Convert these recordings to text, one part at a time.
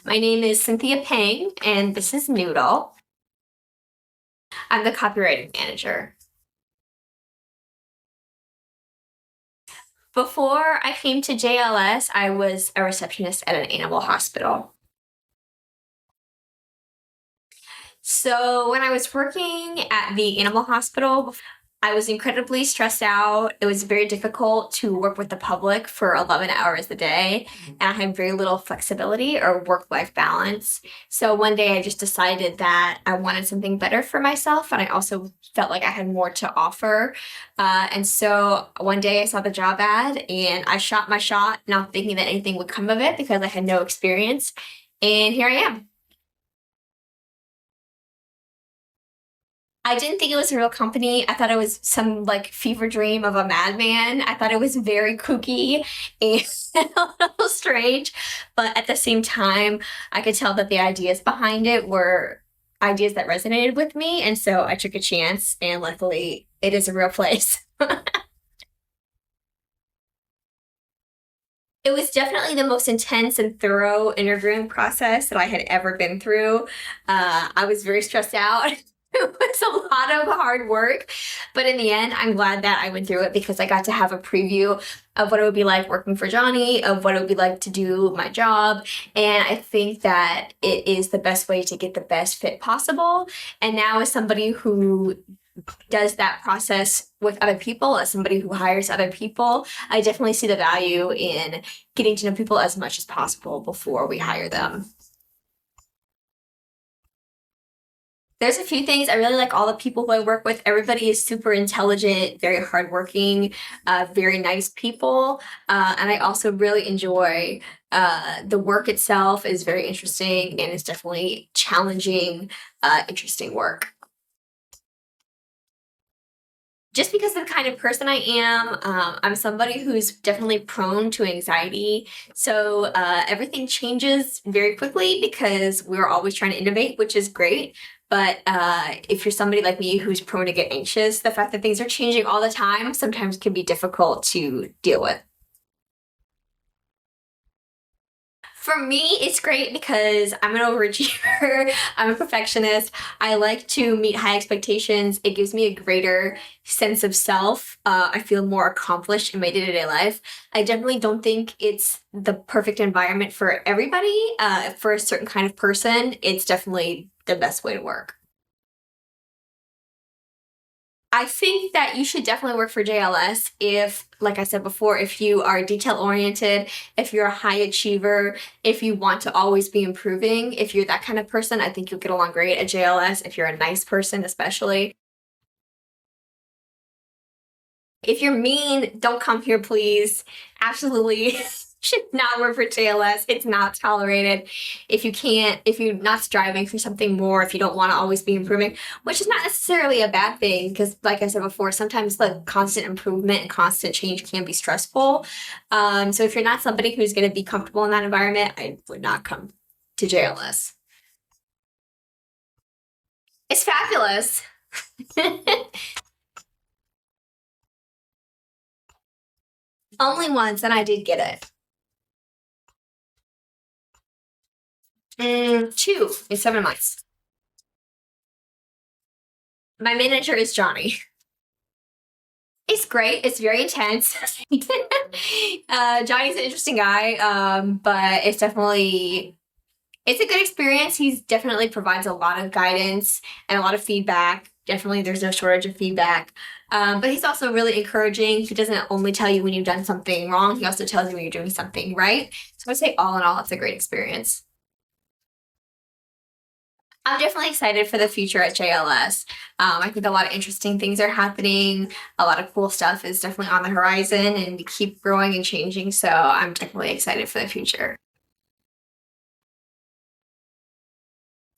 My name is Cynthia Pang, and this is Noodle. I'm the copywriting manager. Before I came to JLS, I was a receptionist at an animal hospital. So when I was working at the animal hospital, I was incredibly stressed out. It was very difficult to work with the public for 11 hours a day, and I had very little flexibility or work-life balance. So one day I just decided that I wanted something better for myself, and I also felt like I had more to offer. And so one day I saw the job ad, and I shot my shot, not thinking that anything would come of it because I had no experience. And here I am. I didn't think it was a real company. I thought it was some like fever dream of a madman. I thought it was very kooky and a little strange, but at the same time, I could tell that the ideas behind it were ideas that resonated with me, and so I took a chance, and luckily, it is a real place. It was definitely the most intense and thorough interviewing process that I had ever been through. I was very stressed out. It was a lot of hard work, but in the end, I'm glad that I went through it because I got to have a preview of what it would be like working for Johnny, of what it would be like to do my job. And I think that it is the best way to get the best fit possible. And now, as somebody who does that process with other people, as somebody who hires other people, I definitely see the value in getting to know people as much as possible before we hire them. There's a few things I really like. All the people who I work with, everybody is super intelligent, very hardworking, very nice people. And I also really enjoy the work itself is very interesting and it's definitely challenging, interesting work. Just because of the kind of person I am, I'm somebody who's definitely prone to anxiety. So everything changes very quickly because we're always trying to innovate, which is great. But if you're somebody like me who's prone to get anxious, the fact that things are changing all the time sometimes can be difficult to deal with. For me, it's great because I'm an overachiever. I'm a perfectionist. I like to meet high expectations. It gives me a greater sense of self. I feel more accomplished in my day-to-day life. I definitely don't think it's the perfect environment for everybody. For a certain kind of person, it's definitely the best way to work. I think that you should definitely work for JLS if, like I said before, if you are detail oriented, if you're a high achiever, if you want to always be improving, if you're that kind of person, I think you'll get along great at JLS. If you're a nice person, especially. If you're mean, don't come here, please. Absolutely should not work for JLS. It's not tolerated. If you can't, if you're not striving for something more, if you don't want to always be improving, which is not necessarily a bad thing, because like I said before, sometimes the constant improvement and constant change can be stressful. So if you're not somebody who's going to be comfortable in that environment, I would not come to JLS. It's fabulous. Only once, and I did get it. Two in 7 months. My manager is Johnny. It's great. It's very intense. Johnny's an interesting guy, but it's a good experience. He's definitely provides a lot of guidance and a lot of feedback. Definitely, there's no shortage of feedback. But he's also really encouraging. He doesn't only tell you when you've done something wrong. He also tells you when you're doing something right. So I'd say all in all, it's a great experience. I'm definitely excited for the future at JLS. I think a lot of interesting things are happening. A lot of cool stuff is definitely on the horizon, and we keep growing and changing. So I'm definitely excited for the future.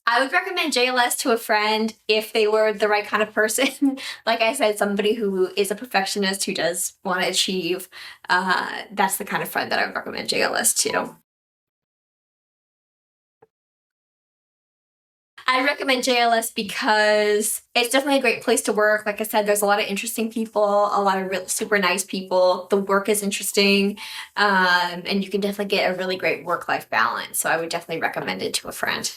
I would recommend JLS to a friend if they were the right kind of person. Like I said, somebody who is a perfectionist who does want to achieve. That's the kind of friend that I would recommend JLS to. I recommend JLS because it's definitely a great place to work. Like I said, there's a lot of interesting people, a lot of really super nice people. The work is interesting, and you can definitely get a really great work-life balance. So I would definitely recommend it to a friend.